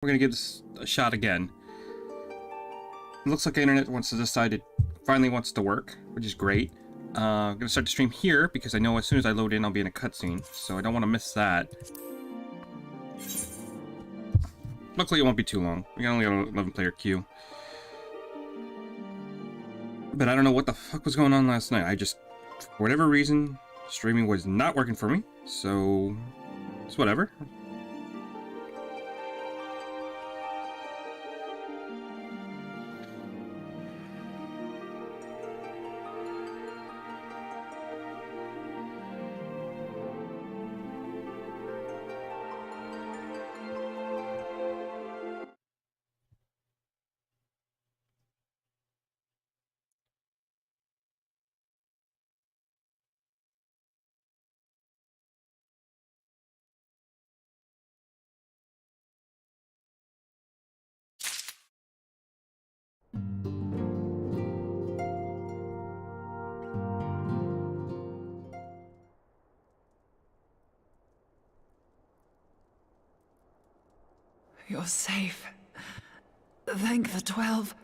We're gonna give this a shot again. It looks like the internet finally wants to work, which is great. I'm gonna start the stream here because I know as soon as I load in, I'll be in a cutscene, so I don't want to miss that. Luckily, it won't be too long. We only got an 11-player queue. But I don't know what the fuck was going on last night. For whatever reason, streaming was not working for me, so it's whatever. You're safe. Thank the 12.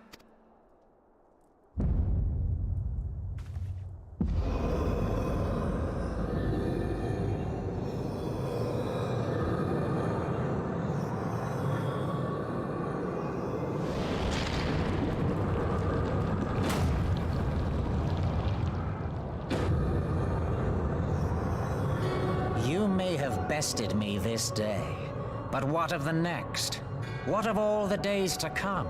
You may have bested me this day. But what of the next? What of all the days to come?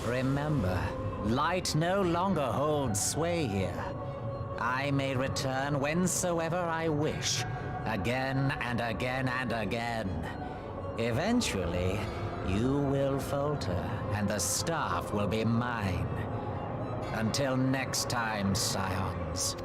Remember, light no longer holds sway here. I may return whensoever I wish, again and again and again. Eventually, you will falter, and the staff will be mine. Until next time, Scions.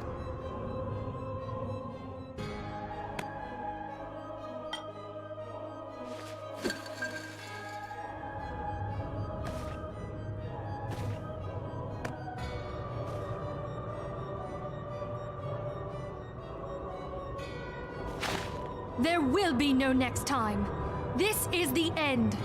There will be no next time. This is the end.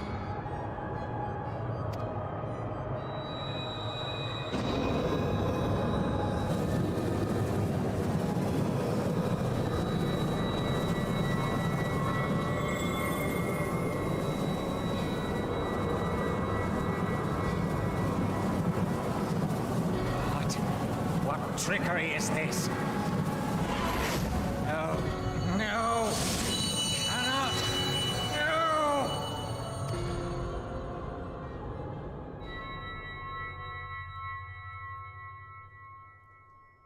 What trickery is this? No. No! Cannot! No!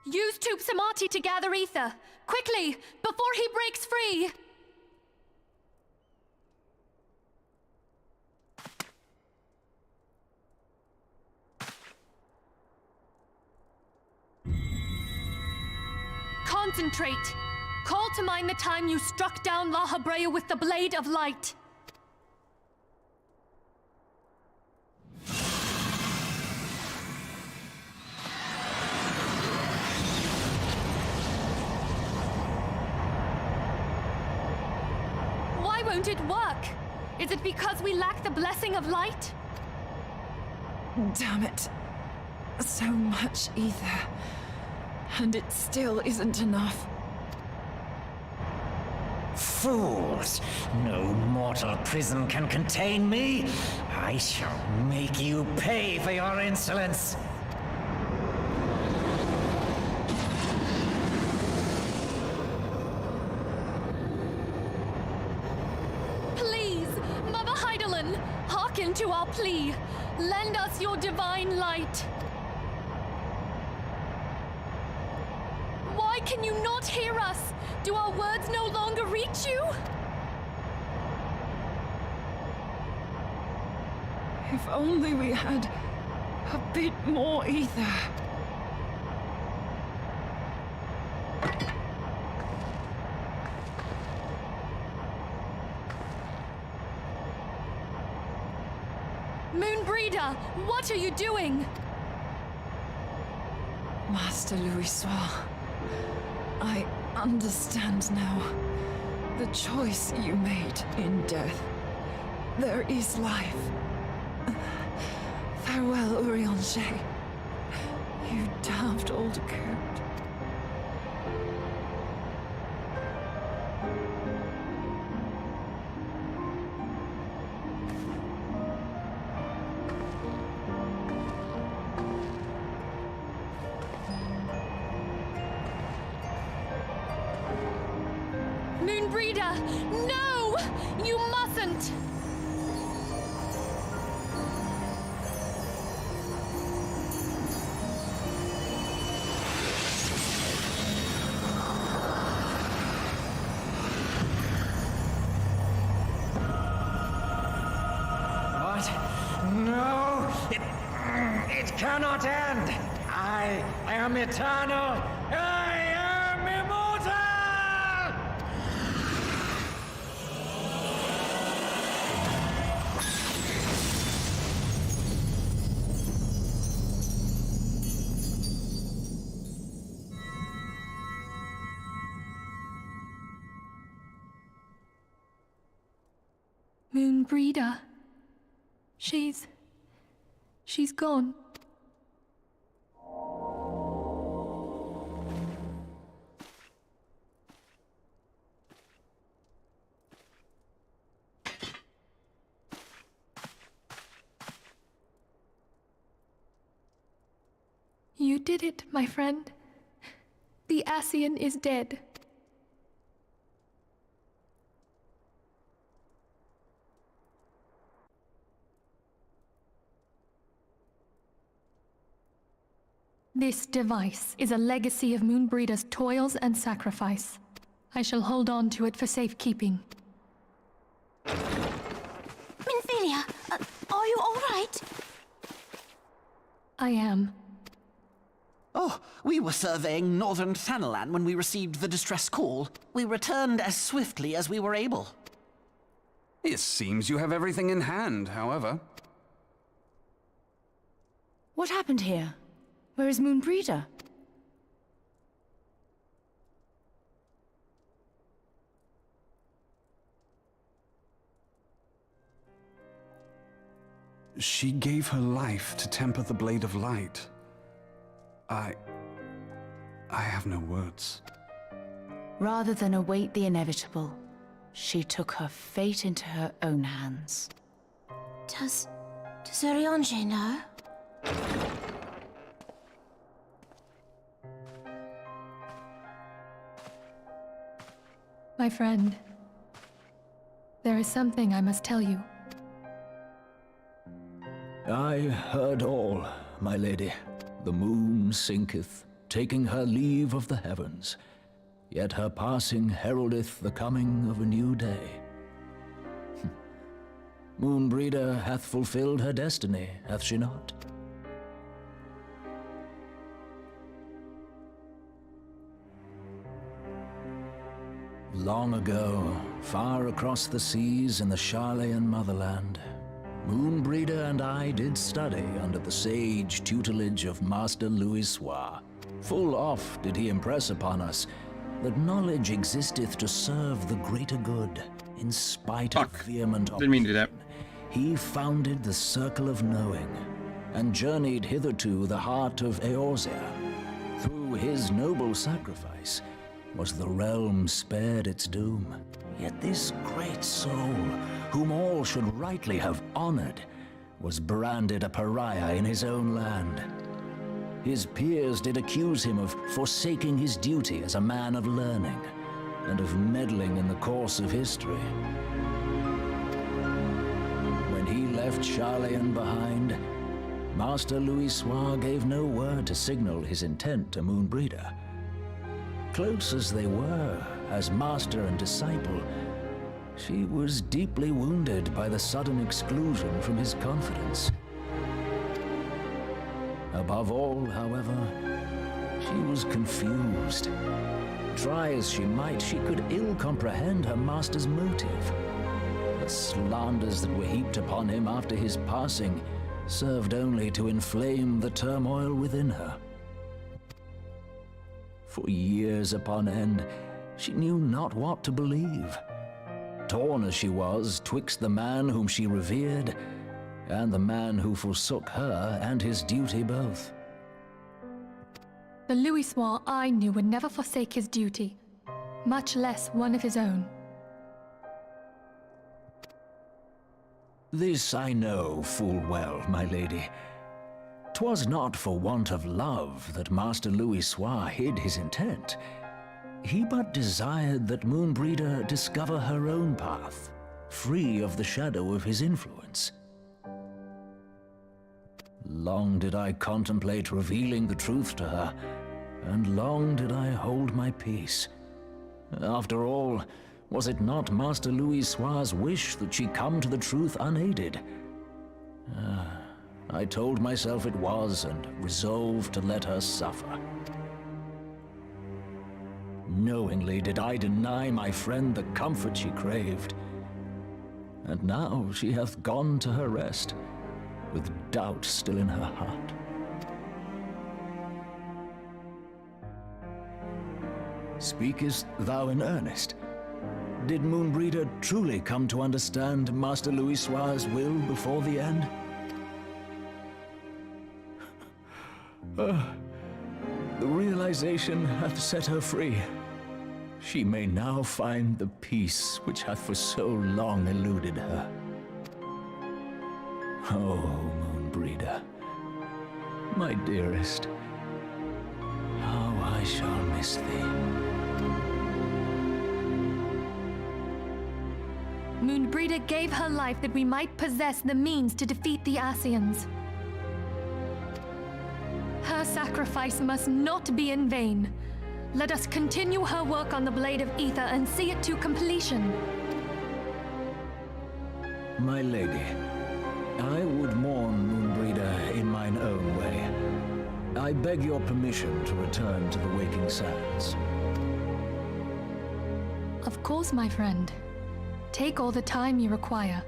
Use Tube Samati to gather ether. Quickly, before he breaks free! Concentrate. Call to mind the time you struck down La Habrea with the Blade of Light. Why won't it work? Is it because we lack the blessing of light? Damn it. So much ether. And it still isn't enough. Fools! No mortal prison can contain me! I shall make you pay for your insolence! Please, Mother Heidelin, hearken to our plea. Lend us your divine light. Why can you not hear us? Do our words no longer reach you? If only we had a bit more ether. Moonbreeder, what are you doing? Master Louisoix, I understand now. The choice you made in death. There is life. Farewell, Urianger. You damned old coot. Moonbreeder! No! You mustn't! What? No! It cannot end! I am eternal! I am immortal! Moonbreeder. She's gone. You did it, my friend. The Ascian is dead. This device is a legacy of Moonbreeder's toils and sacrifice. I shall hold on to it for safekeeping. Minthelia, are you all right? I am. Oh, we were surveying northern Thanalan when we received the distress call. We returned as swiftly as we were able. It seems you have everything in hand, however. What happened here? Where is Moonbreeder? She gave her life to temper the Blade of Light. I have no words. Rather than await the inevitable, she took her fate into her own hands. Does Urianger know? My friend, there is something I must tell you. I heard all, my lady. The moon sinketh, taking her leave of the heavens. Yet her passing heraldeth the coming of a new day. Moonbreeder hath fulfilled her destiny, hath she not? Long ago, far across the seas in the Charlayan motherland, Moonbreeder and I did study under the sage tutelage of Master Louisoix. Full oft did he impress upon us that knowledge existeth to serve the greater good, in spite of vehement Didn't mean to do that. He founded the Circle of Knowing, and journeyed hitherto the heart of Eorzea. Through his noble sacrifice was the realm spared its doom. Yet this great soul, whom all should rightly have honored, was branded a pariah in his own land. His peers did accuse him of forsaking his duty as a man of learning, and of meddling in the course of history. When he left Charlayan behind, Master Louisoix gave no word to signal his intent to Moonbreeder. Close as they were, as master and disciple, she was deeply wounded by the sudden exclusion from his confidence. Above all, however, she was confused. Try as she might, she could ill comprehend her master's motive. The slanders that were heaped upon him after his passing served only to inflame the turmoil within her. For years upon end, she knew not what to believe. Torn as she was twixt the man whom she revered and the man who forsook her and his duty both. The Louisois I knew would never forsake his duty, much less one of his own. This I know full well, my lady. 'Twas not for want of love that Master Louisois hid his intent. He but desired that Moonbreeder discover her own path, free of the shadow of his influence. Long did I contemplate revealing the truth to her, and long did I hold my peace. After all, was it not Master Louisois' wish that she come to the truth unaided? I told myself it was, and resolved to let her suffer. Knowingly did I deny my friend the comfort she craved. And now she hath gone to her rest, with doubt still in her heart. Speakest thou in earnest? Did Moonbreeder truly come to understand Master Louisois' will before the end? The realization hath set her free. She may now find the peace which hath for so long eluded her. Oh, Moonbreeder, my dearest, how I shall miss thee. Moonbreeder gave her life that we might possess the means to defeat the Ascians. Her sacrifice must not be in vain. Let us continue her work on the Blade of Ether and see it to completion. My lady, I would mourn Moonbreeder in mine own way. I beg your permission to return to the Waking Sands. Of course, my friend. Take all the time you require.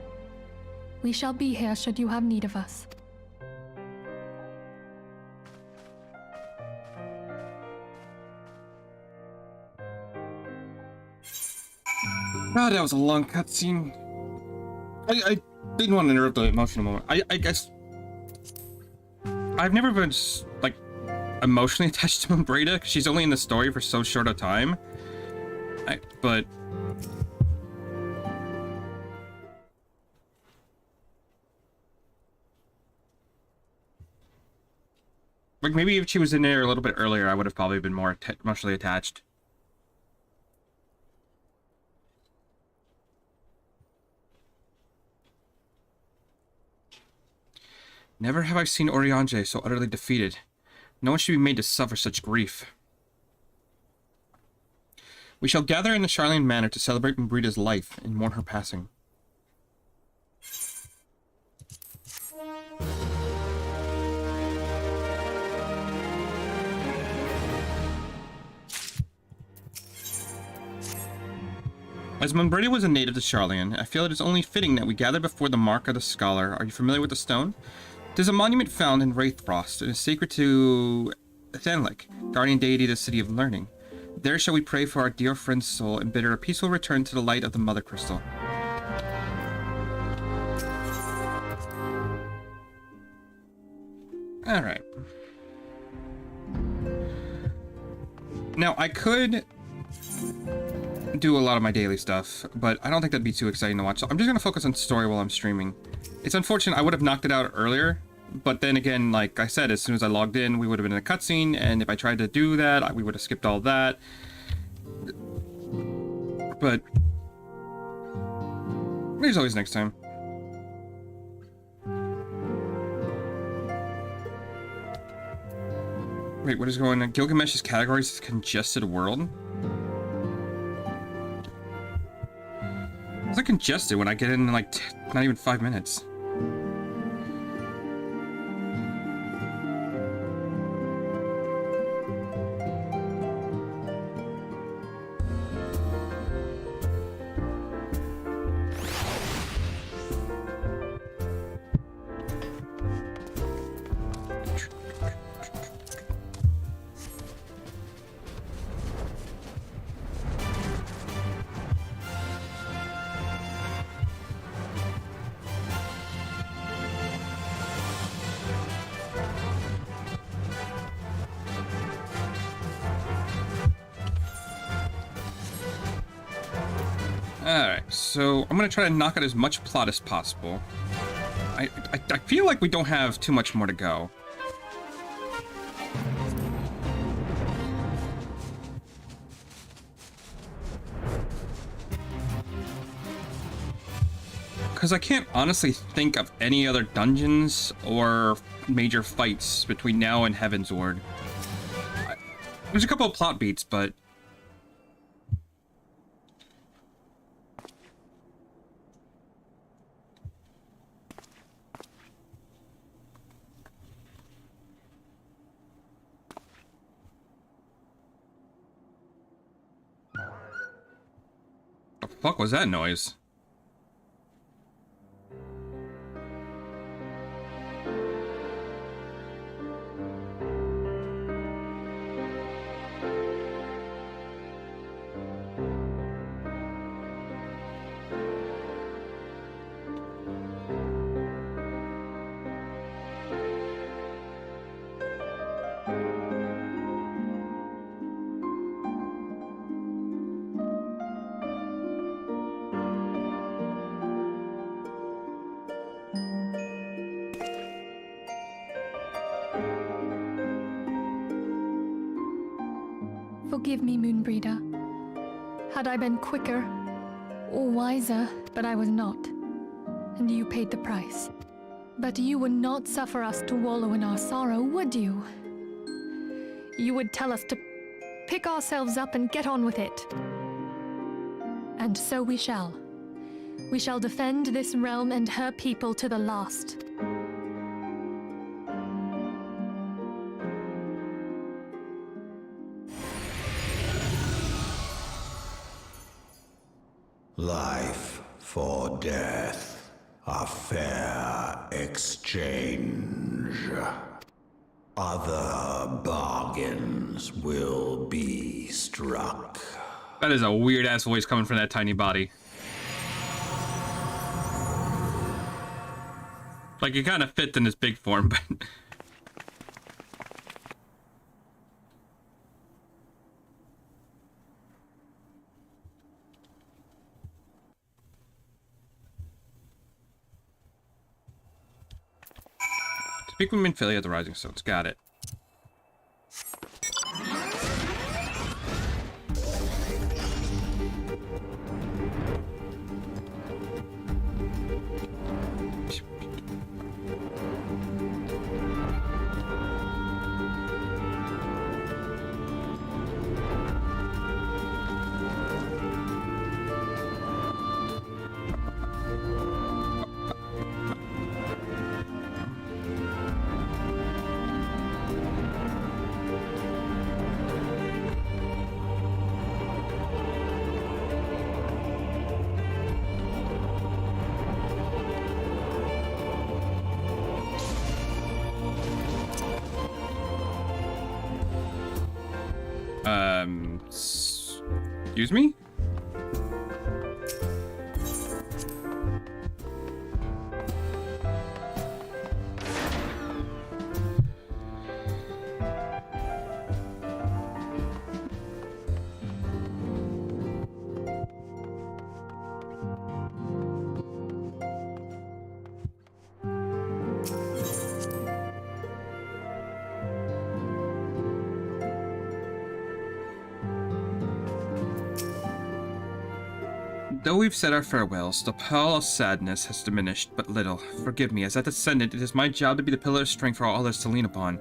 We shall be here should you have need of us. God, that was a long cutscene. I didn't want to interrupt the emotional moment. I guess I've never been like emotionally attached to Moonbreeder because she's only in the story for so short a time. But like maybe if she was in there a little bit earlier, I would have probably been more emotionally attached. Never have I seen Oriange so utterly defeated. No one should be made to suffer such grief. We shall gather in the Charlene Manor to celebrate Moonbreeder's life and mourn her passing. As Moonbreeder was a native to Charlene, I feel it is only fitting that we gather before the Mark of the Scholar. Are you familiar with the stone? It is a monument found in Wraithfrost and is sacred to Thanlik, guardian deity of the City of Learning. There shall we pray for our dear friend's soul and bid her a peaceful return to the light of the Mother Crystal. Alright. Now, I could do a lot of my daily stuff, but I don't think that'd be too exciting to watch, so I'm just going to focus on story while I'm streaming. It's unfortunate, I would have knocked it out earlier, but then again, like I said, as soon as I logged in, we would have been in a cutscene, and if I tried to do that, we would have skipped all that. But there's always next time. Wait, what is going on? Gilgamesh's categories is congested world? It's like congested when I get in like not even 5 minutes. Alright, so I'm gonna try to knock out as much plot as possible. I feel like we don't have too much more to go. Because I can't honestly think of any other dungeons or major fights between now and Heaven's Ward. There's a couple of plot beats, but... the fuck was that noise? Forgive me, Moonbreeder. Had I been quicker or wiser, but I was not. And you paid the price. But you would not suffer us to wallow in our sorrow, would you? You would tell us to pick ourselves up and get on with it. And so we shall. We shall defend this realm and her people to the last. Life for death, a fair exchange. Other bargains will be struck. That is a weird-ass voice coming from that tiny body. Like, it kind of fits in his big form, but... Speak with Minfilia of the Rising Stones. Got it. Excuse me? Though we've said our farewells, the pall of sadness has diminished but little. Forgive me, as a descendant, it is my job to be the pillar of strength for all others to lean upon.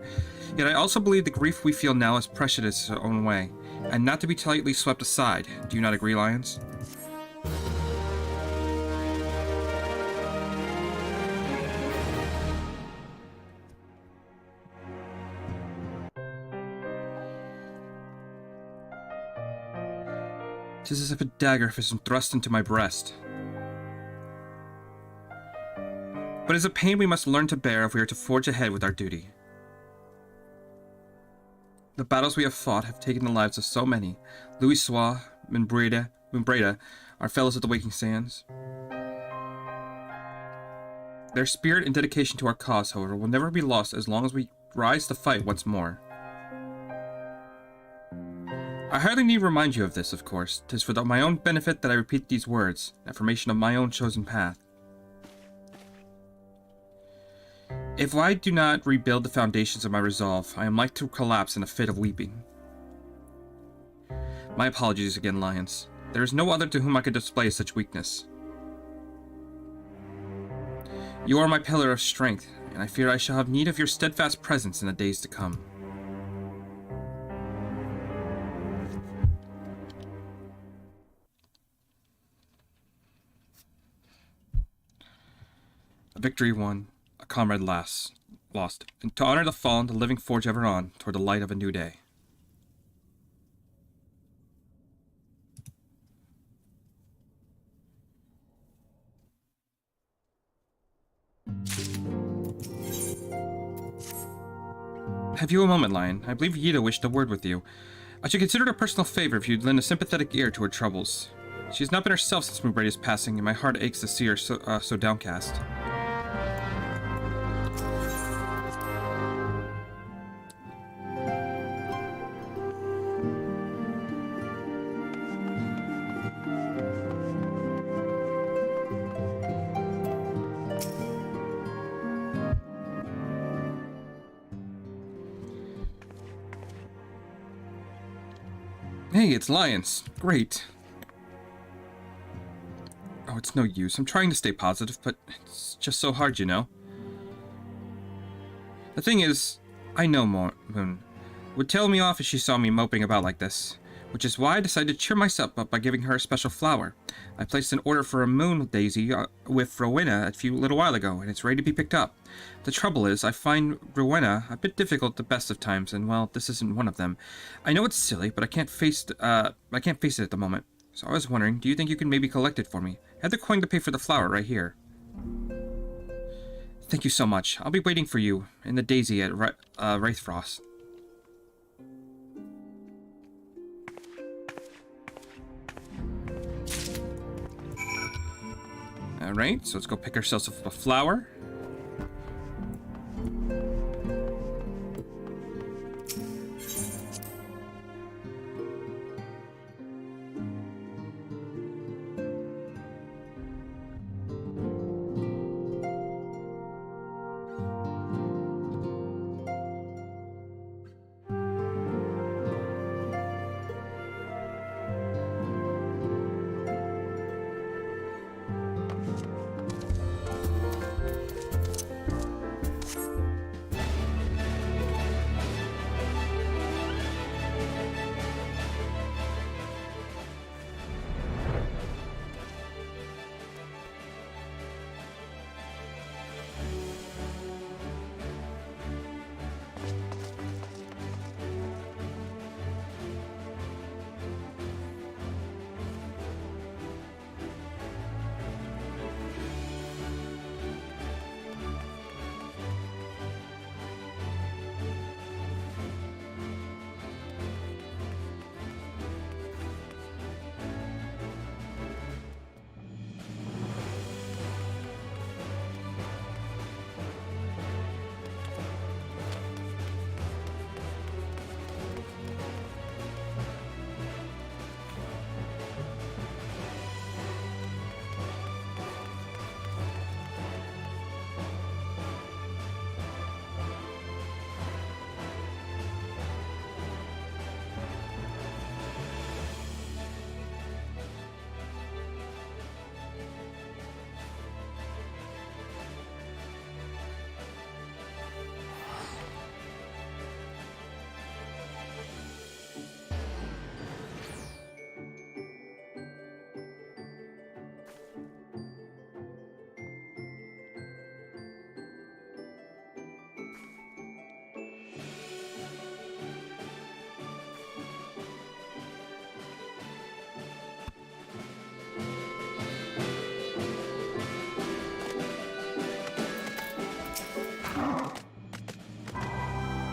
Yet I also believe the grief we feel now is precious in its own way, and not to be lightly swept aside. Do you not agree, Lions? Tis as if a dagger has been thrust into my breast. But it is a pain we must learn to bear if we are to forge ahead with our duty. The battles we have fought have taken the lives of so many. Louisoix, Moonbreda, our fellows at the Waking Sands. Their spirit and dedication to our cause, however, will never be lost as long as we rise to fight once more. I hardly need to remind you of this, of course. 'Tis for my own benefit that I repeat these words, affirmation of my own chosen path. If I do not rebuild the foundations of my resolve, I am like to collapse in a fit of weeping. My apologies again, Lions. There is no other to whom I could display such weakness. You are my pillar of strength, and I fear I shall have need of your steadfast presence in the days to come. A victory won, a comrade lost, and to honor the fallen, the living forge ever on toward the light of a new day. Have you a moment, Lion? I believe Yida wished a word with you. I should consider it a personal favor if you'd lend a sympathetic ear to her troubles. She has not been herself since Mubredi's passing, and my heart aches to see her so downcast. Hey, it's Lions. Great. Oh, it's no use. I'm trying to stay positive, but it's just so hard, you know? The thing is, I know Moon would tell me off if she saw me moping about like this, which is why I decided to cheer myself up by giving her a special flower. I placed an order for a moon daisy with Rowena a little while ago, and it's ready to be picked up. The trouble is, I find Rowena a bit difficult at the best of times, and well, this isn't one of them. I know it's silly, but I can't face it at the moment. So I was wondering, do you think you can maybe collect it for me? I have the coin to pay for the flower right here. Thank you so much. I'll be waiting for you in the daisy at Wraithfrost. Alright, so let's go pick ourselves up a flower.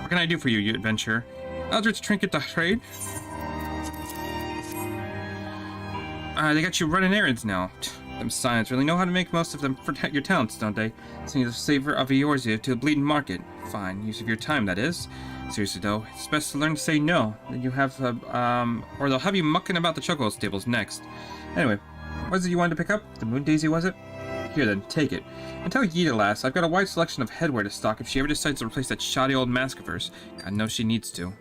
What can I do for you, you adventurer? Eldritch trinket to trade? They got you running errands now. Them Scions really know how to make most of them protect your talents, don't they? Sending the savor of Eorzea to the bleeding market. Fine, use of your time, that is. Seriously, though, it's best to learn to say no. Then you have, or they'll have you mucking about the chocolate stables next. Anyway, what is it you wanted to pick up? The moon daisy, was it? Here then, take it. And tell Yida lass, I've got a wide selection of headwear to stock if she ever decides to replace that shoddy old mask of hers. God knows she needs to.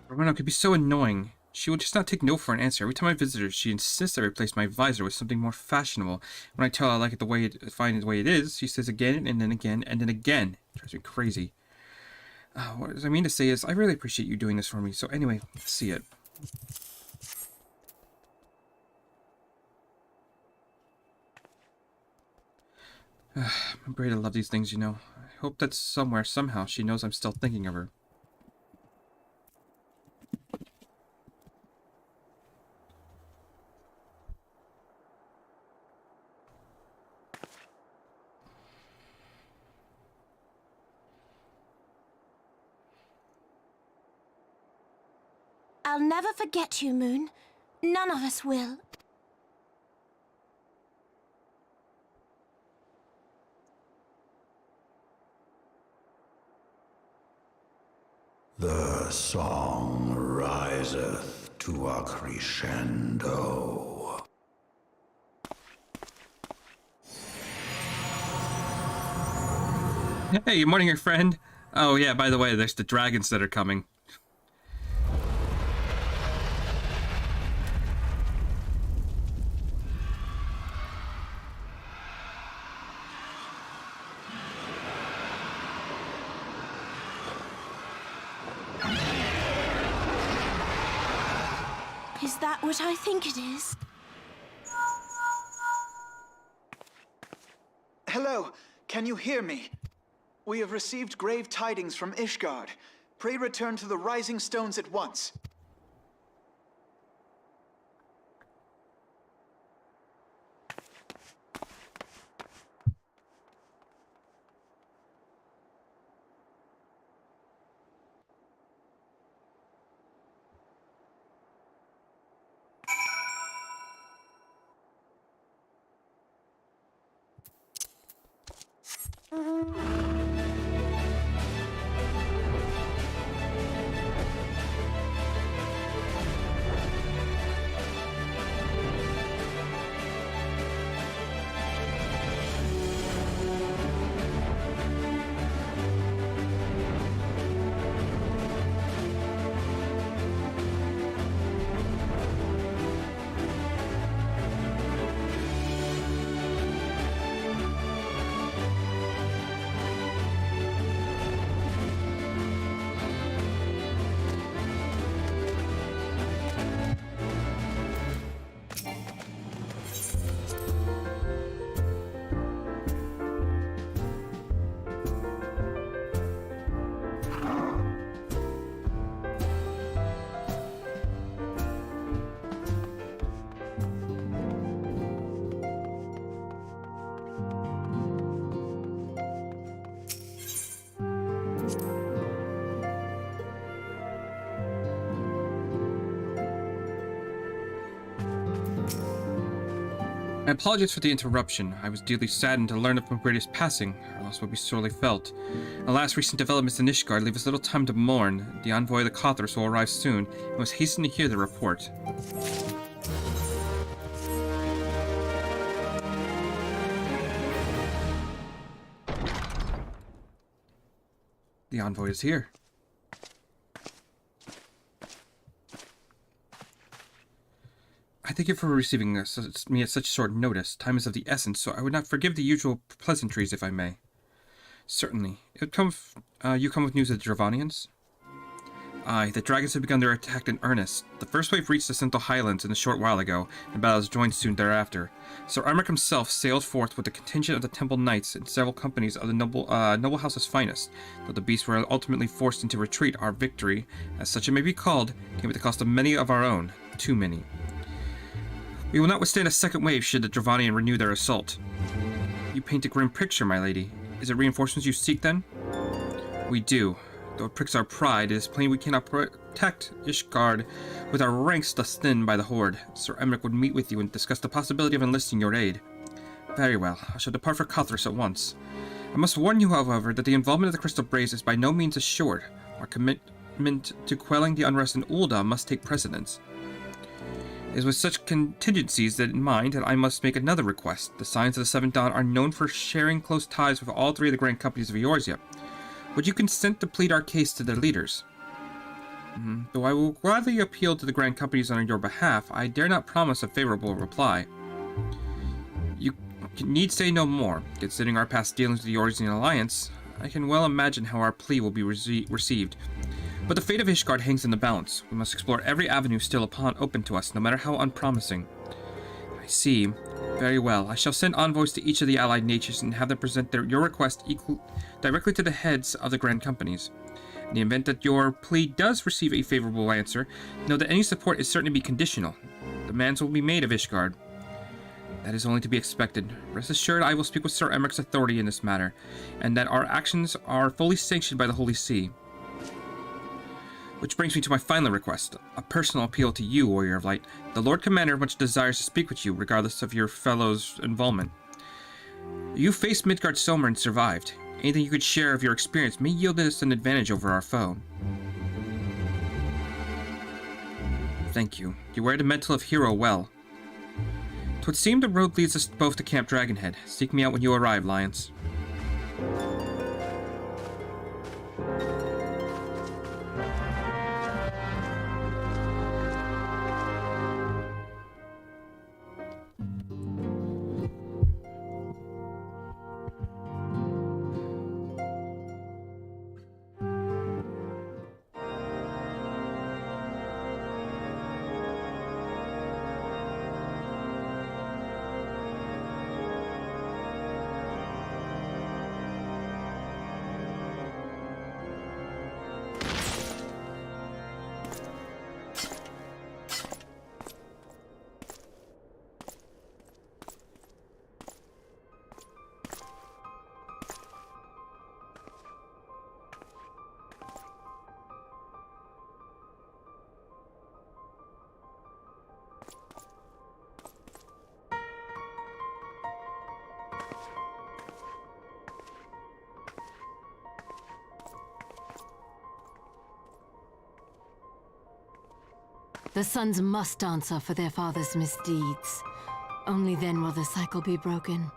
Rowena could be so annoying. She will just not take no for an answer. Every time I visit her, she insists I replace my visor with something more fashionable. When I tell her I like it the way find it the way it is, she says again and then again and then again. It drives me crazy. What I mean to say is, I really appreciate you doing this for me. So anyway, let's see it. I'm afraid I love these things, you know. I hope that somewhere, somehow, she knows I'm still thinking of her. I'll never forget you, Moon. None of us will. The song riseth to a crescendo. Hey, morning, your friend. Oh yeah, by the way, there's the dragons that are coming. Is that what I think it is? Hello, can you hear me? We have received grave tidings from Ishgard. Pray return to the Rising Stones at once. I apologize for the interruption. I was deeply saddened to learn of Mabreda's passing. Her loss will be sorely felt. Alas, recent developments in Ishgard leave us little time to mourn. The envoy of the Kothars will arrive soon, and must hasten to hear the report. The envoy is here. I thank you for receiving me at such short notice. Time is of the essence, so I would not forgive the usual pleasantries if I may. Certainly. You come with news of the Dravanians? Aye, the dragons have begun their attack in earnest. The first wave reached the Central Highlands a short while ago, and battles joined soon thereafter. Sir Emmerich himself sailed forth with a contingent of the Temple Knights and several companies of the noble house's finest. Though the beasts were ultimately forced into retreat, our victory, as such it may be called, came at the cost of many of our own. Too many. We will not withstand a second wave should the Dravanian renew their assault. You paint a grim picture, my lady. Is it reinforcements you seek, then? We do. Though it pricks our pride, it is plain we cannot protect Ishgard with our ranks thus thinned by the Horde. Sir Emmerich would meet with you and discuss the possibility of enlisting your aid. Very well. I shall depart for Cothras at once. I must warn you, however, that the involvement of the Crystal Braves is by no means assured. Our commitment to quelling the unrest in Ul'dah must take precedence. It is with such contingencies in mind that I must make another request. The Scions of the Seventh Dawn are known for sharing close ties with all three of the grand companies of Eorzea. Would you consent to plead our case to their leaders? Though I will gladly appeal to the grand companies on your behalf, I dare not promise a favorable reply. You need say no more. Considering our past dealings with the Eorzean Alliance, I can well imagine how our plea will be received. But the fate of Ishgard hangs in the balance. We must explore every avenue still open to us, no matter how unpromising. I see. Very well. I shall send envoys to each of the allied nations and have them present your request directly to the heads of the grand companies. In the event that your plea does receive a favorable answer, know that any support is certain to be conditional. Demands will be made of Ishgard. That is only to be expected. Rest assured I will speak with Sir Emmerich's authority in this matter, and that our actions are fully sanctioned by the Holy See. Which brings me to my final request, a personal appeal to you, Warrior of Light. The Lord Commander much desires to speak with you, regardless of your fellow's involvement. You faced Midgard Somer and survived. Anything you could share of your experience may yield us an advantage over our foe. Thank you. You wear the mantle of hero well. 'Twould seem the road leads us both to Camp Dragonhead. Seek me out when you arrive, Lions. The sons must answer for their father's misdeeds. Only then will the cycle be broken.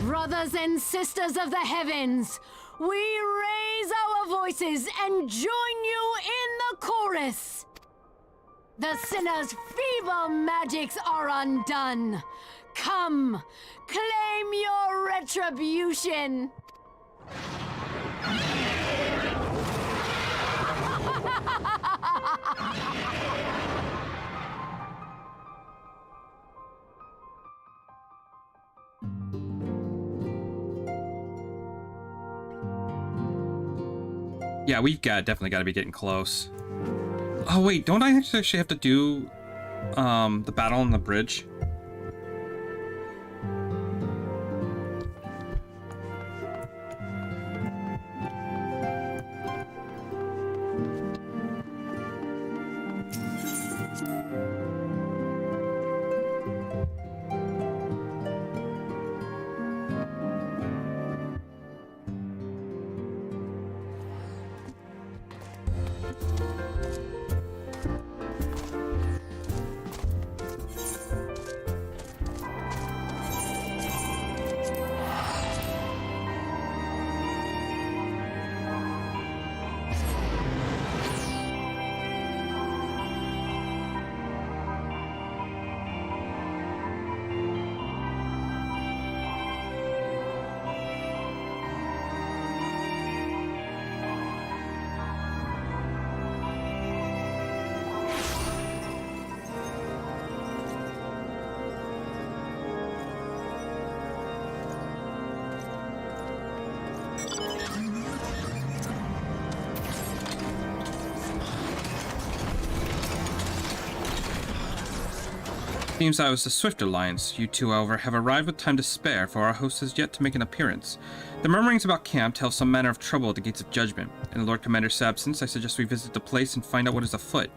Brothers and sisters of the heavens, we raise our voices and join you in the chorus. The sinner's feeble magics are undone. Come, claim your retribution. Yeah, we've definitely got to be getting close. Oh wait, don't I actually have to do the battle on the bridge? Seems I was the Swift Alliance. You two, however, have arrived with time to spare, for our host has yet to make an appearance. The murmurings about camp tell some manner of trouble at the Gates of Judgment. In the Lord Commander's absence, I suggest we visit the place and find out what is afoot.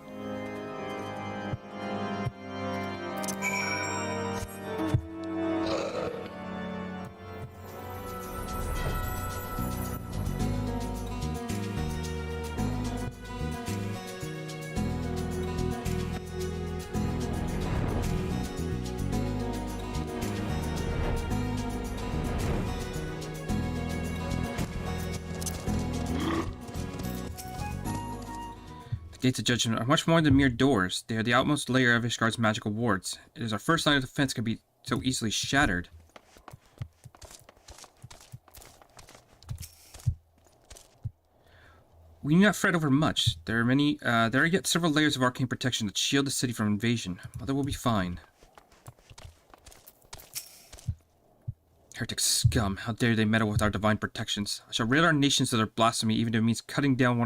Gates of Judgment are much more than mere doors. They are the outmost layer of Ishgard's magical wards. It is our first line of defense can be so easily shattered. We need not fret over much. There are yet several layers of arcane protection that shield the city from invasion. Mother will be fine. Heretic scum! How dare they meddle with our divine protections? I shall rid our nations of their blasphemy, even if it means cutting down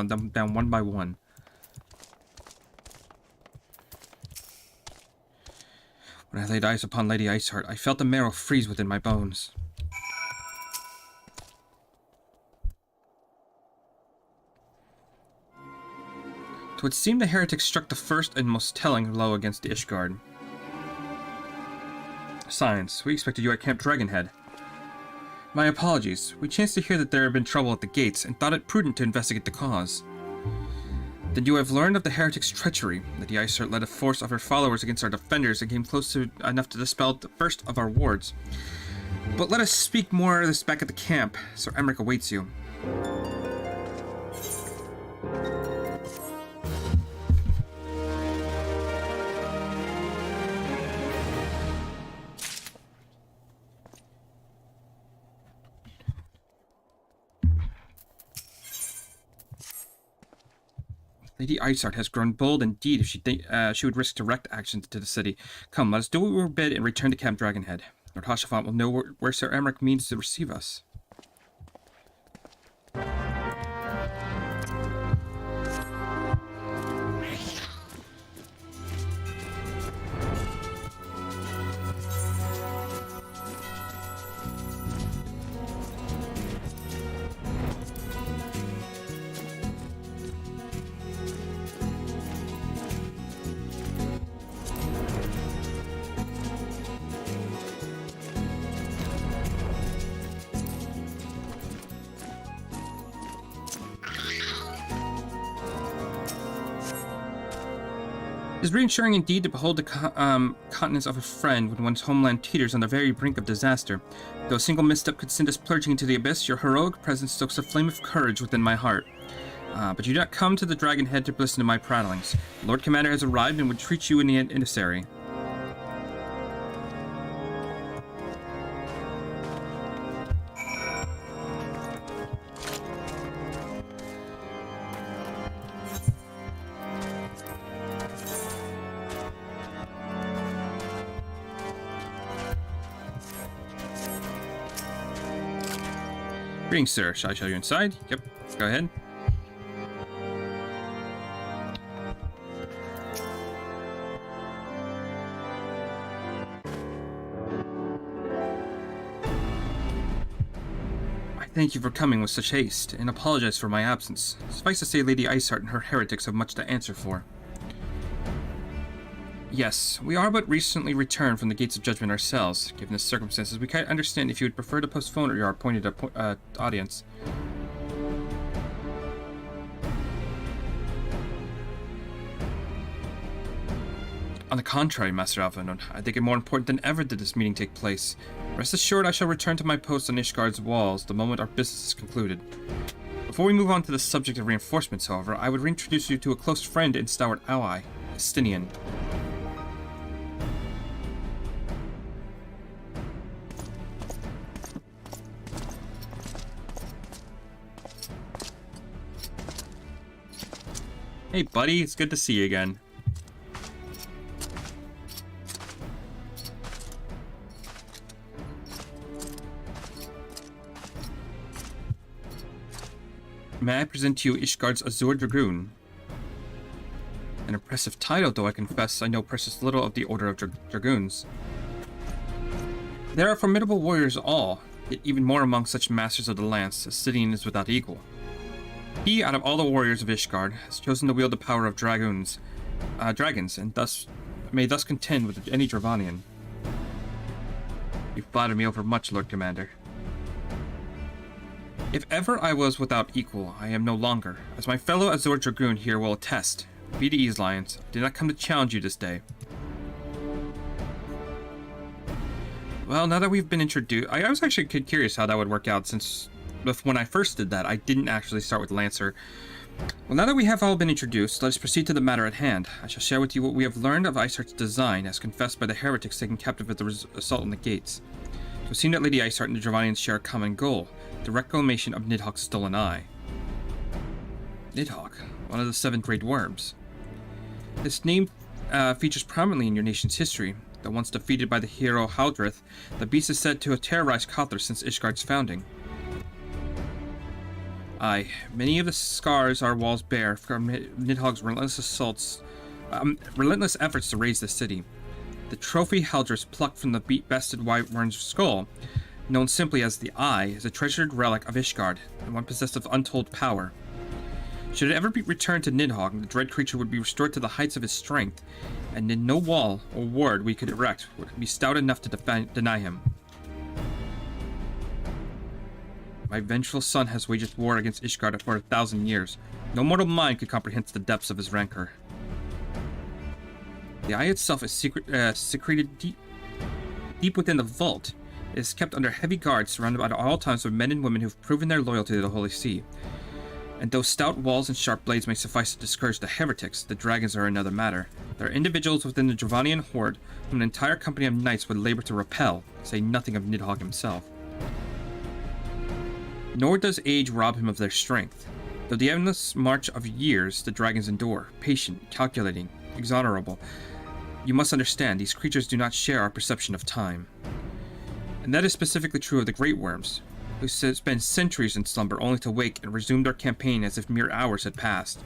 them down one by one. When I laid eyes upon Lady Iceheart, I felt the marrow freeze within my bones. It would seem the heretic struck the first and most telling blow against Ishgard. Science, we expected you at Camp Dragonhead. My apologies. We chanced to hear that there had been trouble at the gates, and thought it prudent to investigate the cause. Then you have learned of the heretic's treachery. Lady Iceheart led a force of her followers against our defenders and came close to enough to dispel the first of our wards. But let us speak more of this back at the camp. Sir Emmerich awaits you. Lady Iceheart has grown bold indeed if she would risk direct action to the city. Come, let us do what we were bid and return to Camp Dragonhead. Lord Hashafant will know where Sir Emmerich means to receive us. It is reassuring indeed to behold the countenance of a friend when one's homeland teeters on the very brink of disaster. Though a single misstep could send us plunging into the abyss, your heroic presence stokes a flame of courage within my heart. But you do not come to the Dragonhead to listen to my prattlings. The Lord Commander has arrived and would treat you in the emissary. Greetings, sir. Shall I show you inside? Yep. Go ahead. I thank you for coming with such haste, and apologize for my absence. Suffice to say, Lady Iceheart and her heretics have much to answer for. Yes, we are but recently returned from the Gates of Judgment ourselves. Given the circumstances, we can't understand if you would prefer to postpone your appointed audience. On the contrary, Master Alphinaud, I think it more important than ever that this meeting take place. Rest assured I shall return to my post on Ishgard's walls the moment our business is concluded. Before we move on to the subject of reinforcements, however, I would reintroduce you to a close friend and stalwart ally, Estinian. Hey buddy, it's good to see you again. May I present to you Ishgard's Azure Dragoon? An impressive title, though I confess I know precious little of the Order of Dragoons. There are formidable warriors all, yet even more among such masters of the lance, as Sidian is without equal. He, out of all the warriors of Ishgard, has chosen to wield the power of dragons, and may thus contend with any Dravanian. You flatter me overmuch, Lord Commander. If ever I was without equal, I am no longer, as my fellow Azure Dragoon here will attest. Be at ease, Lions. I did not come to challenge you this day. Well, now that we've been introduced, I was actually curious how that would work out, since when I first did that, I didn't actually start with Lancer. Well, now that we have all been introduced, let us proceed to the matter at hand. I shall share with you what we have learned of Iceheart's design, as confessed by the heretics taken captive at the assault on the gates. It would seem that Lady Iceheart and the Dravanians share a common goal, the reclamation of Nidhogg's stolen eye. Nidhogg, one of the 7 great worms. This name features prominently in your nation's history. Though once defeated by the hero Haldreth, the beast is said to have terrorized Kothor since Ishgard's founding. Aye, many of the scars our walls bear from Nidhogg's relentless efforts to raise the city. The trophy Haldreth plucked from the bested white worm's skull, known simply as the Eye, is a treasured relic of Ishgard, and one possessed of untold power. Should it ever be returned to Nidhogg, the dread creature would be restored to the heights of his strength, and in no wall or ward we could erect would be stout enough to deny him. My vengeful son has waged war against Ishgard for 1,000 years. No mortal mind could comprehend the depths of his rancor. The eye itself is secreted deep within the vault. It is kept under heavy guard, surrounded at all times by men and women who have proven their loyalty to the Holy See. And though stout walls and sharp blades may suffice to discourage the heretics, the dragons are another matter. There are individuals within the Dravanian horde whom an entire company of knights would labor to repel, say nothing of Nidhogg himself. Nor does age rob him of their strength. Though the endless march of years the dragons endure, patient, calculating, exonerable, you must understand these creatures do not share our perception of time. And that is specifically true of the great worms, who spend centuries in slumber only to wake and resume their campaign as if mere hours had passed.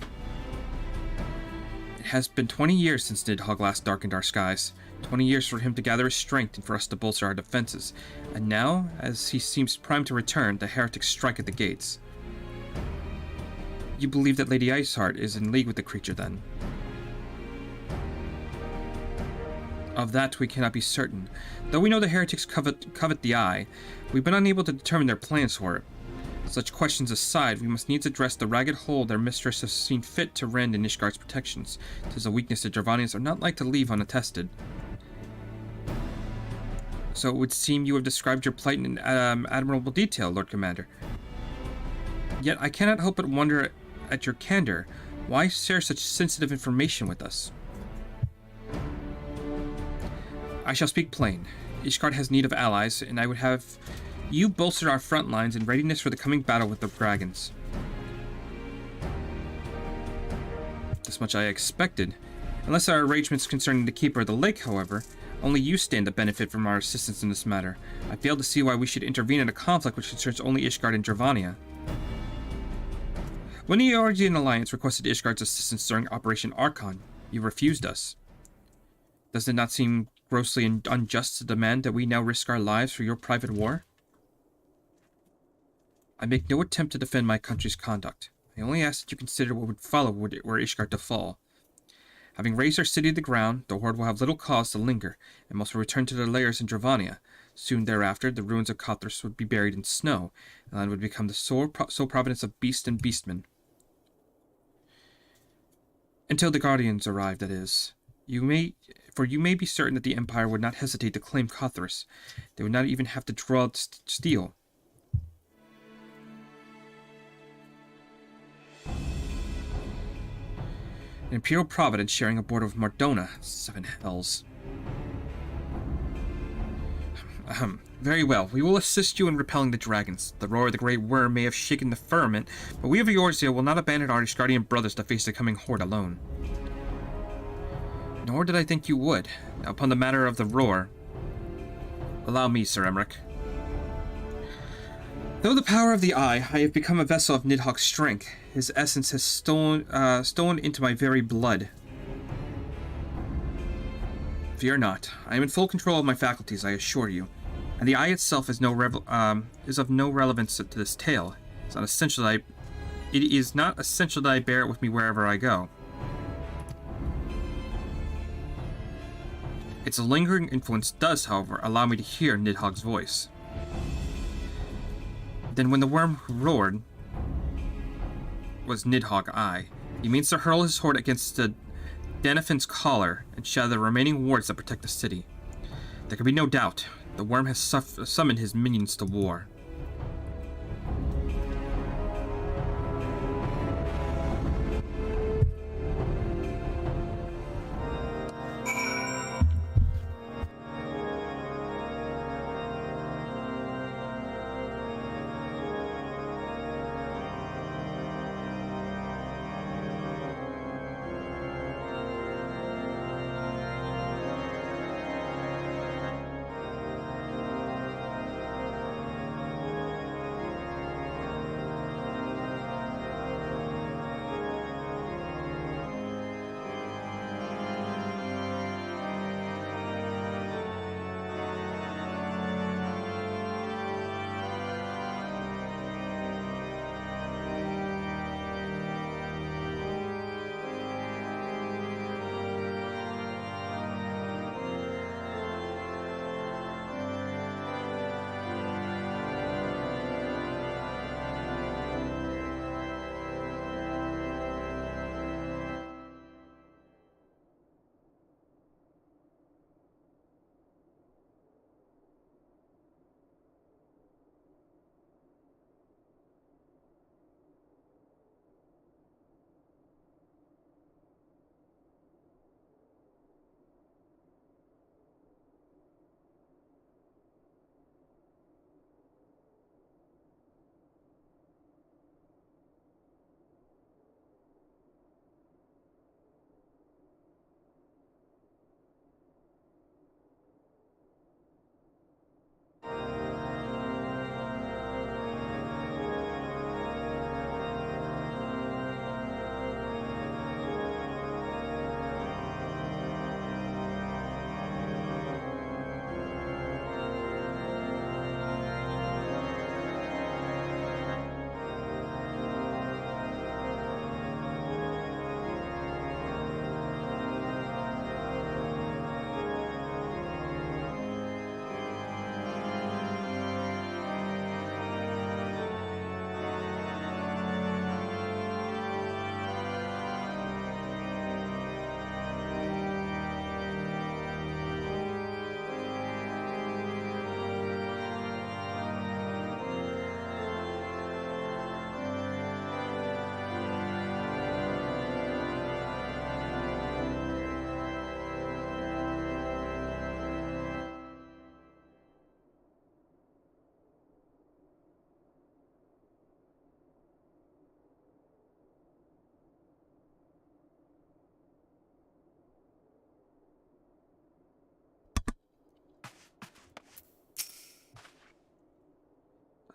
It has been 20 years since Nidhogg last darkened our skies, 20 years for him to gather his strength and for us to bolster our defenses, and now, as he seems primed to return, the heretics strike at the gates. You believe that Lady Iceheart is in league with the creature, then? Of that we cannot be certain. Though we know the heretics covet the eye, we've been unable to determine their plans for it. Such questions aside, we must needs address the ragged hole their mistress has seen fit to rend in Ishgard's protections. 'Tis a weakness the Dravanians are not like to leave unattested. So it would seem you have described your plight in admirable detail, Lord Commander. Yet I cannot help but wonder at your candor. Why share such sensitive information with us? I shall speak plain. Ishgard has need of allies, and I would have you bolster our front lines in readiness for the coming battle with the dragons. This much I expected. Unless our arrangements concerning the Keeper of the Lake, however, only you stand to benefit from our assistance in this matter. I fail to see why we should intervene in a conflict which concerns only Ishgard and Dravania. When the Eorzean Alliance requested Ishgard's assistance during Operation Archon, you refused us. Does it not seem grossly unjust to demand that we now risk our lives for your private war? I make no attempt to defend my country's conduct. I only ask that you consider what would follow were Ishgard to fall. Having razed our city to the ground, the Horde will have little cause to linger, and must return to their lairs in Dravania. Soon thereafter, the ruins of Kothor would be buried in snow, and the land would become the sole providence of beast and beastmen. Until the Guardians arrive, that is. You may be certain that the Empire would not hesitate to claim Kothor. They would not even have to draw steel. An Imperial Providence sharing a border with Mardona. 7 hells. Very well. We will assist you in repelling the dragons. The roar of the Great Worm may have shaken the firmament, but we of Eorzea will not abandon our Ishgardian brothers to face the coming horde alone. Nor did I think you would. Now, upon the matter of the roar, allow me, Sir Emmerich. Though the power of the Eye, I have become a vessel of Nidhogg's strength. His essence has stolen into my very blood. Fear not. I am in full control of my faculties, I assure you. And the eye itself is of no relevance to this tale. It is not essential that I bear it with me wherever I go. Its lingering influence does, however, allow me to hear Nidhogg's voice. Then when the worm roared, was Nidhogg I. He means to hurl his horde against the Danafin's collar and shatter the remaining wards that protect the city. There can be no doubt. The worm has summoned his minions to war.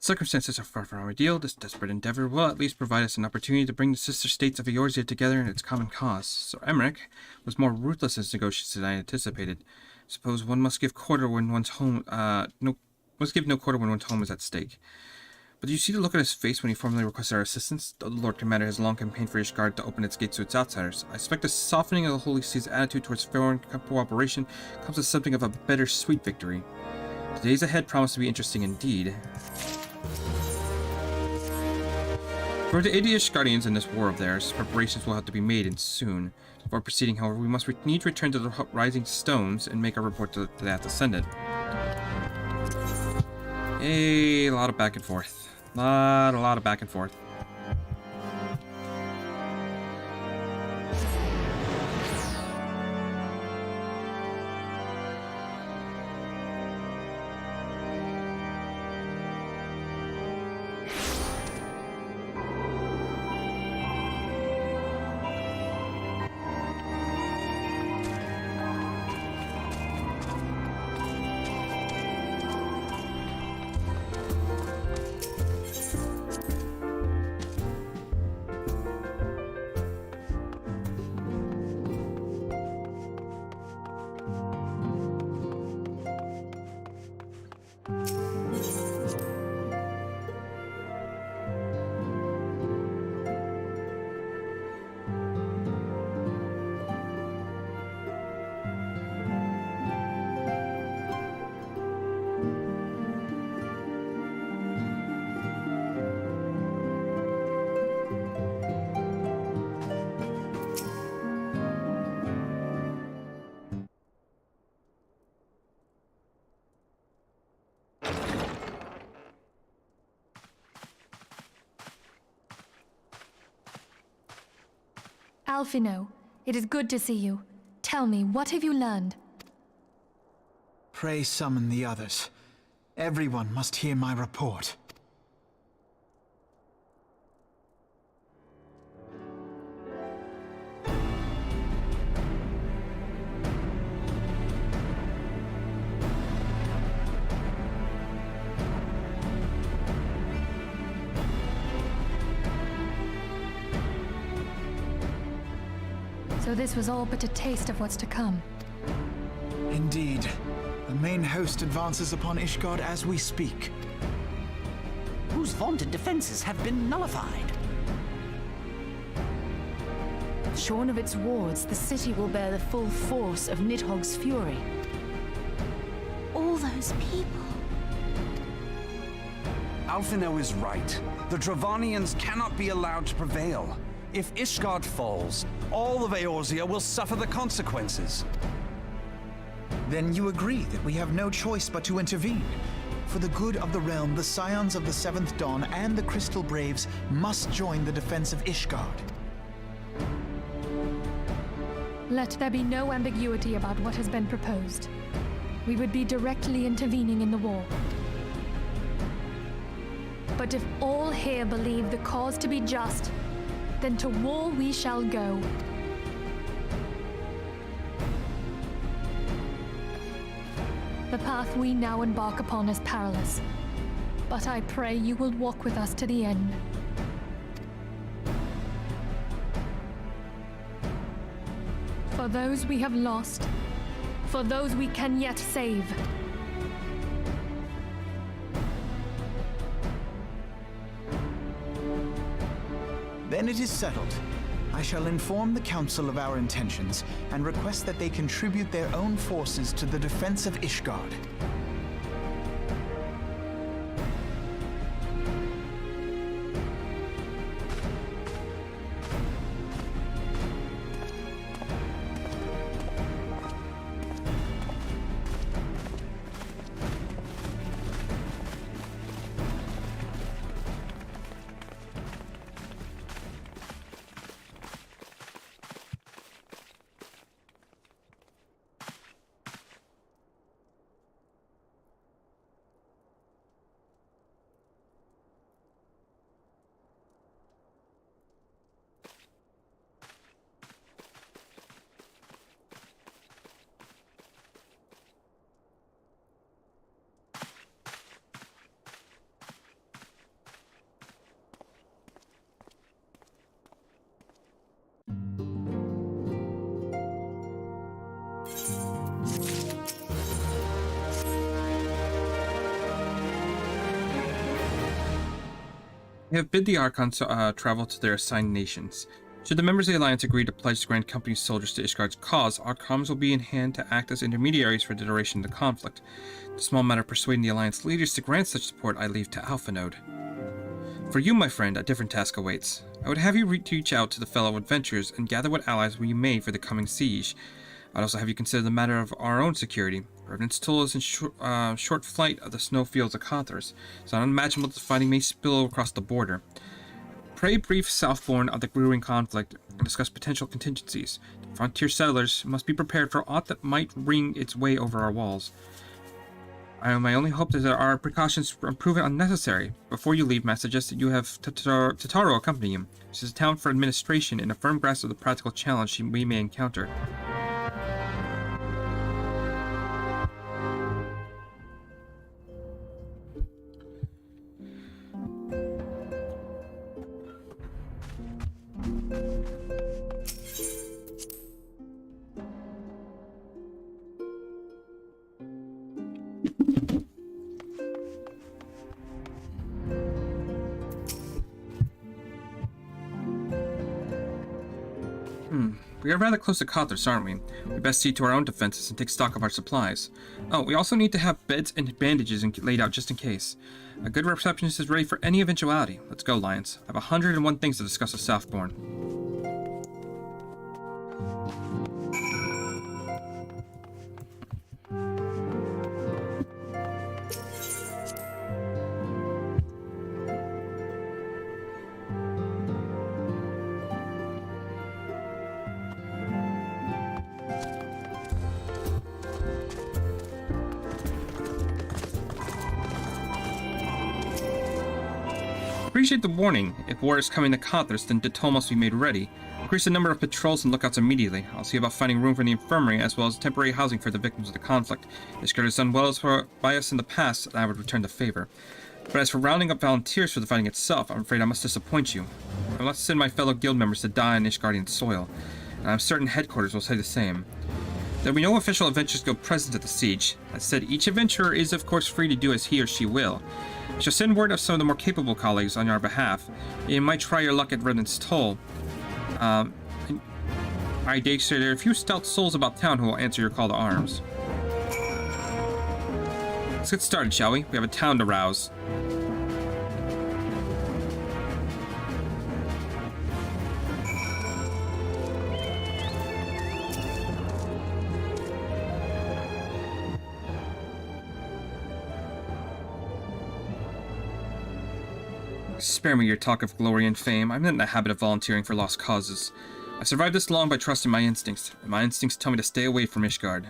Circumstances are far from ideal. This desperate endeavor will at least provide us an opportunity to bring the sister states of Eorzea together in its common cause. Sir Emmerich was more ruthless in his negotiations than I anticipated. Suppose one must give quarter when one's home, must give no quarter when one's home is at stake. But do you see the look on his face when he formally requested our assistance? The Lord Commander has long campaigned for Ishgard to open its gates to its outsiders. I expect a softening of the Holy See's attitude towards foreign cooperation comes with something of a bittersweet victory. The days ahead promise to be interesting indeed. For the 80-ish Guardians in this war of theirs, preparations will have to be made and soon. Before proceeding, however, we must need to return to the Rising Stones and make our report to that Ascendant. A lot of back and forth. A lot of back and forth. Alphino, it is good to see you. Tell me, what have you learned? Pray summon the others. Everyone must hear my report. So this was all but a taste of what's to come. Indeed. The main host advances upon Ishgard as we speak. Whose vaunted defenses have been nullified. Shorn of its wards, the city will bear the full force of Nidhogg's fury. All those people. Alphino is right. The Dravanians cannot be allowed to prevail. If Ishgard falls, all of Eorzea will suffer the consequences. Then you agree that we have no choice but to intervene. For the good of the realm, the Scions of the Seventh Dawn and the Crystal Braves must join the defense of Ishgard. Let there be no ambiguity about what has been proposed. We would be directly intervening in the war. But if all here believe the cause to be just, then to war we shall go. The path we now embark upon is perilous, but I pray you will walk with us to the end. For those we have lost, for those we can yet save. Then it is settled. I shall inform the Council of our intentions and request that they contribute their own forces to the defense of Ishgard. We have bid the Archons travel to their assigned nations. Should the members of the Alliance agree to pledge to grant company soldiers to Ishgard's cause, Archons will be in hand to act as intermediaries for the duration of the conflict. The small matter of persuading the Alliance leaders to grant such support I leave to Alphanode. For you, my friend, a different task awaits. I would have you reach out to the fellow adventurers and gather what allies we may for the coming siege. I'd also have you consider the matter of our own security. Revenant's tool is in short flight of the snowfields of Cothras. It's unimaginable that the fighting may spill across the border. Pray brief Southbourne of the brewing conflict and discuss potential contingencies. The frontier settlers must be prepared for aught that might wring its way over our walls. My only hope is that our precautions prove unnecessary. Before you leave, Matt suggests that you have Totaro accompany you. This is a town for administration in a firm grasp of the practical challenge we may encounter. We are rather close to Kothras, aren't we? We best see to our own defenses and take stock of our supplies. Oh, we also need to have beds and bandages laid out just in case. A good receptionist is ready for any eventuality. Let's go, Lions. I have 101 things to discuss with Southbourne. Appreciate the warning. If war is coming to Kothras, then Ditol must be made ready. Increase the number of patrols and lookouts immediately. I'll see about finding room for the infirmary as well as temporary housing for the victims of the conflict. Ishgard has done well by us in the past, and I would return the favor. But as for rounding up volunteers for the fighting itself, I'm afraid I must disappoint you. I must send my fellow guild members to die on Ishgardian soil, and I'm certain headquarters will say the same. There will be no official adventurers guild present at the siege. That said, each adventurer is of course free to do as he or she will. I shall send word of some of the more capable colleagues on your behalf. You might try your luck at Redden's Toll. I dare say there are a few stout souls about town who will answer your call to arms. Let's get started, shall we? We have a town to rouse. Spare me your talk of glory and fame. I'm not in the habit of volunteering for lost causes. I survived this long by trusting my instincts, and my instincts tell me to stay away from Ishgard.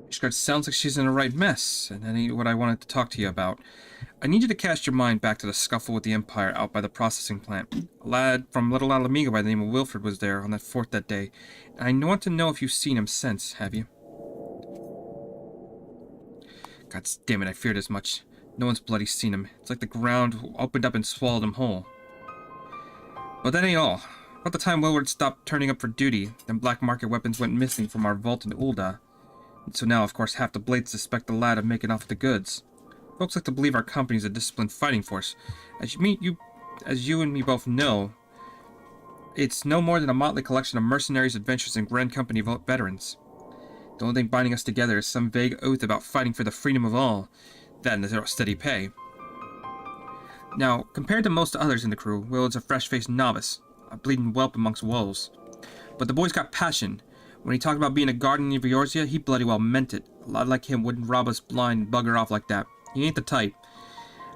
Ishgard sounds like she's in a right mess, and that ain't what I wanted to talk to you about. I need you to cast your mind back to the scuffle with the Empire out by the processing plant. A lad from Little Alamiga by the name of Wilfred was there on that fort that day, and I want to know if you've seen him since, have you? God damn it, I feared as much. No one's bloody seen him. It's like the ground opened up and swallowed him whole. But that ain't all. About the time Wilfred stopped turning up for duty, then black market weapons went missing from our vault in Ul'dah. And so now, of course, half the blades suspect the lad of making off with the goods. Folks like to believe our company's a disciplined fighting force. As you and me both know, it's no more than a motley collection of mercenaries, adventurers, and Grand Company veterans. The only thing binding us together is some vague oath about fighting for the freedom of all. That and the steady pay. Now, compared to most others in the crew, Willard's a fresh-faced novice, a bleeding whelp amongst wolves. But the boy's got passion. When he talked about being a guardian of Eorzea, he bloody well meant it. A lad like him wouldn't rob us blind and bugger off like that. He ain't the type.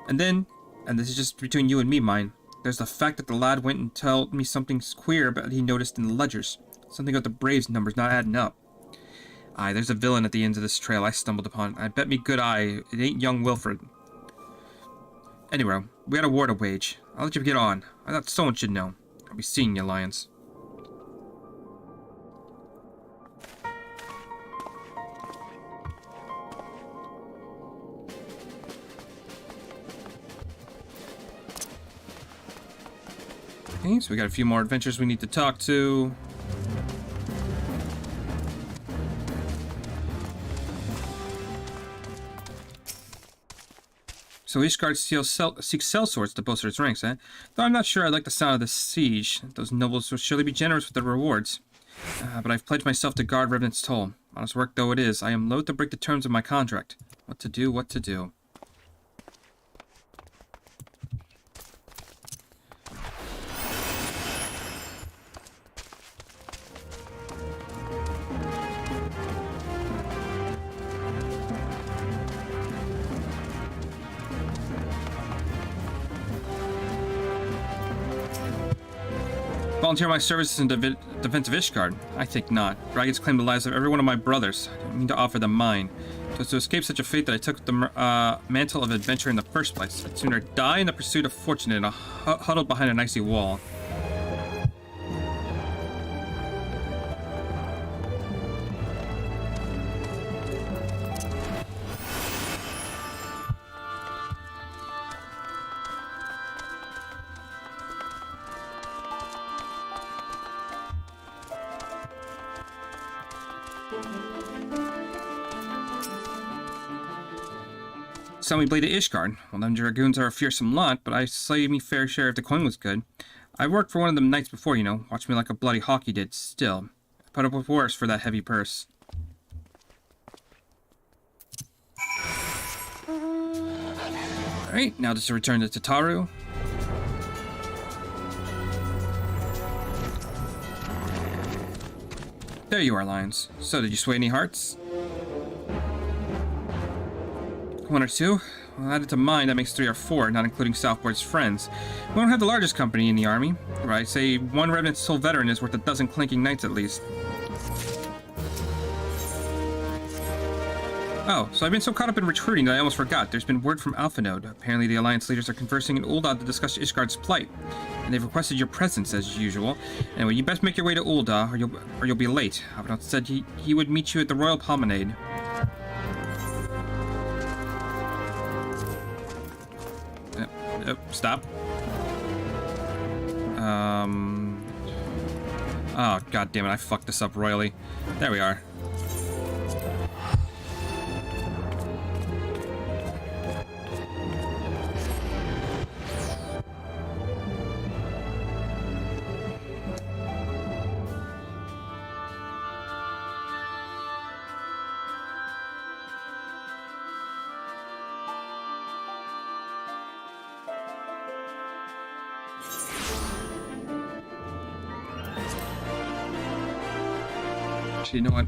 And then, and this is just between you and me, mind, there's the fact that the lad went and told me something queer about he noticed in the ledgers. Something about the Braves numbers not adding up. Aye, there's a villain at the ends of this trail I stumbled upon. I bet me good eye it ain't young Wilfred. Anyway, we got a war to wage. I'll let you get on. I thought someone should know. I'll be seeing you, Lions. Okay, so we got a few more adventures we need to talk to. So Ishgard seeks sellswords to bolster its ranks, eh? Though I'm not sure I like the sound of this siege. Those nobles will surely be generous with their rewards. But I've pledged myself to guard Revenant's Toll. Honest work though it is, I am loath to break the terms of my contract. What to do, what to do. Volunteer my services in defense of Ishgard? I think not. Dragons claim the lives of every one of my brothers. I don't mean to offer them mine. So to escape such a fate that I took the mantle of adventure in the first place. I'd sooner die in the pursuit of fortune than huddled behind an icy wall. Sell me Blade to Ishgard. Well, them dragoons are a fearsome lot, but I slay me fair share if the coin was good. I worked for one of them knights before, you know. Watch me like a bloody hawkie did. Still, put up with worse for that heavy purse. Alright, now just to return to Tataru. There you are, Lions. So, did you sway any hearts? One or two? Well, added to mine, that makes 3 or 4, not including Southport's friends. We don't have the largest company in the army. Right, say one Revenant Soul veteran is worth a dozen clanking knights at least. Oh, so I've been so caught up in recruiting that I almost forgot. There's been word from Alphanode. Apparently the Alliance leaders are conversing in Ul'dah to discuss Ishgard's plight. And they've requested your presence, as usual. Anyway, you best make your way to Ul'dah, or you'll be late. Alphanode said he would meet you at the Royal Promenade. Stop. Oh, god damn it, I fucked this up royally. There we are. Actually, you know what?